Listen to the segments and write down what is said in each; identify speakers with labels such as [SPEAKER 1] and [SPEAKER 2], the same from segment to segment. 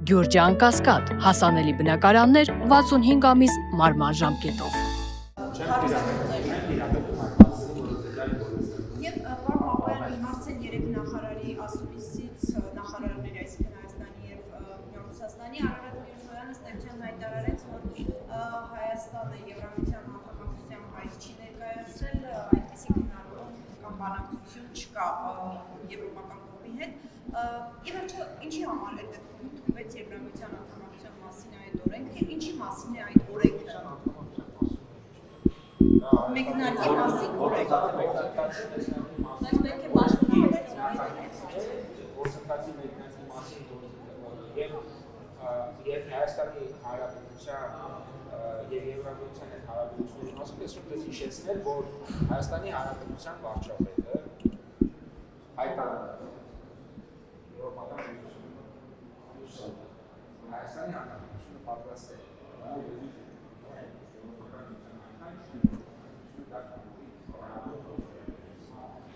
[SPEAKER 1] Գյուրջան Կասկադ, հասանելի բնակարաններ 65 ամիս մարման ժամկետով։
[SPEAKER 2] Եվ պարոն Մաղոյան, արդեն երեք նախարարի ասուլիսից նախարարների, այսինքն Հայաստանի եւ Ռուսաստանի Արարատ Միրզոյանը ստեղծան հայտարարեց, որ Հայաստանը Եվրամիության անդամակցության հայտ չի ներկայացրել, այդպիսի քննարկում կամ բանակցություն չկա եվրոպական կողմի հետ։ Ի վերջո, ինչի համար է ընդունվեց Եվրամիության անդամակցության մասին այդ օրենքը եւ ինչի մասին է այդ օրենքը։ Մեկնարկի մասին օրենքը։ Բայց պետք է
[SPEAKER 3] գործընթացի մեկնարկի մասին եւ Հայաստանի Հանրապետության եւ Եվրամիության հետ հարաբերությունների մասին այսօր դες հիշեցնել, որ Հայաստանի Հանրապետության վարչապետը հայտարարել է եվրոպական միություն Հայաստանի Հանրապետությունը պատրաստ է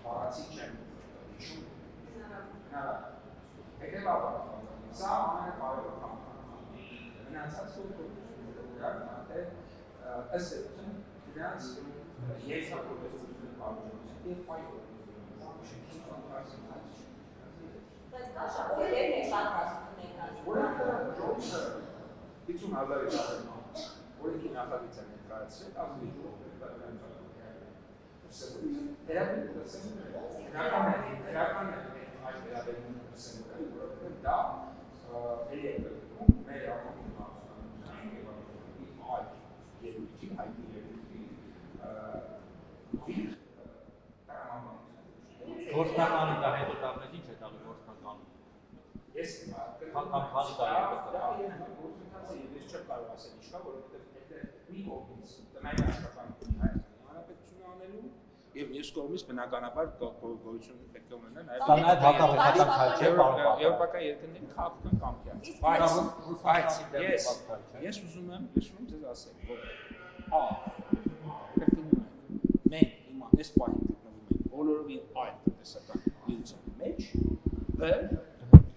[SPEAKER 3] Հարացի չեմ հիշում սա ամենակարևոր բանը մնացած դրան ըստ դրանց երկրորդ կարողություն եւ պայքարը
[SPEAKER 2] Բայց դա շատ օրերն է պատրաստվում եկած։
[SPEAKER 3] Օրենքը Ջոնսը 50,000-ի օրենքի նախագիծը ներկայացրել ավելի Հերական այդ վերաբերում որովհետև դա էլի է կրում մեր ակումբի այլ երկրի հայտնի երկրի
[SPEAKER 4] Գործնականում դա հետո տավնեց ինչ է տալու գործնականում։
[SPEAKER 3] Ես
[SPEAKER 4] քանի տարի է պետք
[SPEAKER 3] գործընթացը ես չեմ կարող ասել ինչ կա, որովհետև դա մի կողմից տնային աշխատանքի Հայաստանի Հանրապետությունը անելու եւ մյուս կողմից բնականաբար գոյություն պետք է ունենա նաեւ
[SPEAKER 4] Սա նաեւ հակառակական քայլ չէ, պարոն
[SPEAKER 3] եվրոպական երկրների քաղաքական կամքի է։ Բայց ես ուզում եմ ձեզ ասել, որ կրկնում եմ, մենք հիմա այս պահին գտնվում ենք բոլորովին այլ տնտեսական միության մեջ,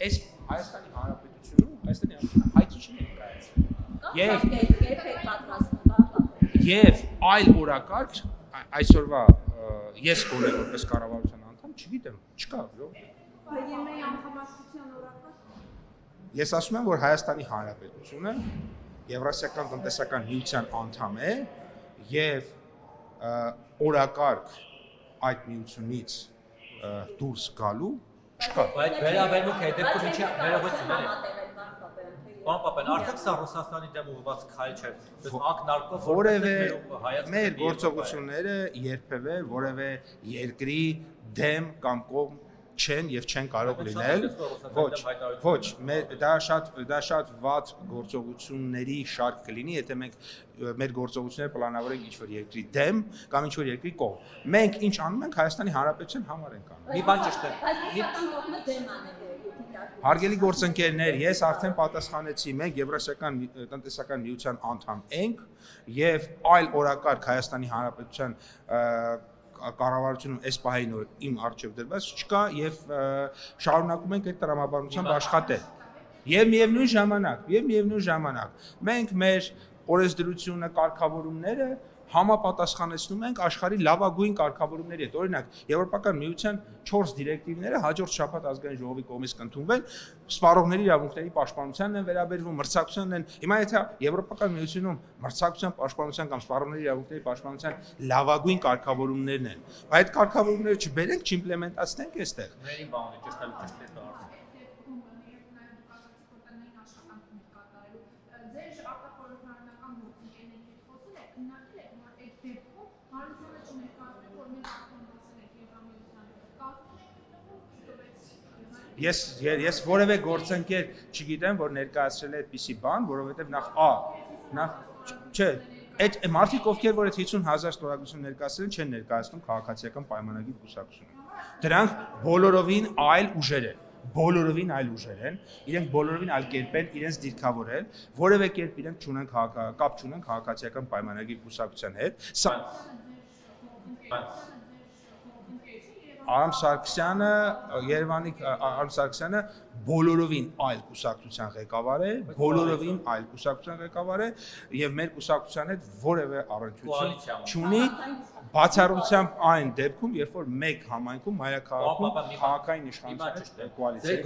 [SPEAKER 3] այս Հայաստանի Հանրապետությունում Հայաստանի Հանրապետությունը հայտ չի ներկայացրել։ Եվ այլ օրակարգ այսօրվա ես գոնե որպես կառավարության անդամ չգիտեմ, չկա,
[SPEAKER 2] Եմեի անդամակցության օրակարգ։
[SPEAKER 3] Ես ասում եմ, որ Հայաստանի Հանրապետությունը Եվրասիական տնտեսական միության անդամ է եւ օրակարգ այդ միությունից դուրս գալու չկա։
[SPEAKER 4] Բայց վերաբերմունք է դեպքում ինչի վերողություններ է։ Պարոն Պապյան, արդյոք սա Ռուսաստանի դեմ ուղղված քայլ չէ։ Ակնարկով
[SPEAKER 3] որևէ մեր գործողությունները երբևէ որևէ երկրի դեմ կամ կողմ չեն եւ չեն կարող լինել ոչ դա շատ վատ գործողությունների շարք կլինի եթե մենք մեր գործողությունները պլանավորենք ինչ որ երկրի դեմ կամ ինչ որ երկրի կողմ մենք ինչ անում ենք Հայաստանի Հանրապետության համար ենք անում
[SPEAKER 4] մի բան ճիշտ է
[SPEAKER 3] Հարգելի գործընկերներ, ես արդեն պատասխանեցի, մենք Եվրասիական տնտեսական միության անդամ ենք եւ այլ օրակարգ Հայաստանի Հանրապետության կառավարությունում այս պահին իմ առջև դրված չկա եւ շարունակում ենք այդ տրամաբանությամբ աշխատել։ Եվ միևնույն ժամանակ մենք մեր օրենսդրությունը, կարգավորումները համապատասխանեցնում ենք աշխարհի լավագույն կարգավորումների հետ։ Օրինակ, Եվրոպական միության 4 դիրեկտիվները հաջորդ շաբաթ ազգային ժողովի կողմից կընդունվեն, սպառողների իրավունքների պաշտպանությանն են վերաբերվում, մրցակցությանն են։ Հիմա եթե Եվրոպական միությունում մրցակցության պաշտպանության կամ սպառողների իրավունքների պաշտպանության լավագույն կարգավորումներն են, բայց այդ կարգավորումները չբերենք, չիմպլեմենտացնենք այստեղ։
[SPEAKER 4] Մերի բանը ճիշտ է
[SPEAKER 3] Ես որևէ գործընկեր չգիտեմ, որ ներկայացրել է այդպիսի բան, որովհետև չէ, այդ մարդիկ ովքեր որ այդ 50,000 ստորագրություն ներկայացրել չեն ներկայացնում քաղաքացիական պայմանագիր կուսակցությունը։ Դրանք բոլորովին այլ ուժեր են, իրենք բոլորովին այլ կերպ են իրենց դիրքավորել, որևէ կերպ իրենք չունեն կապ չունեն քաղաքացիական պայմանագիր կուսակցության հետ։ Արամ Սարգսյանը Երևանի Արամ Սարգսյանը բոլորովին այլ կուսակցության ղեկավար է, բոլորովին այլ կուսակցության ղեկավար է եւ մեր կուսակցության հետ որևէ առնչություն չունի, բացառությամբ այն դեպքում, երբ որ մեկ համայնքում մայրաքաղաքում քաղաքային իշխանության կոալիցիա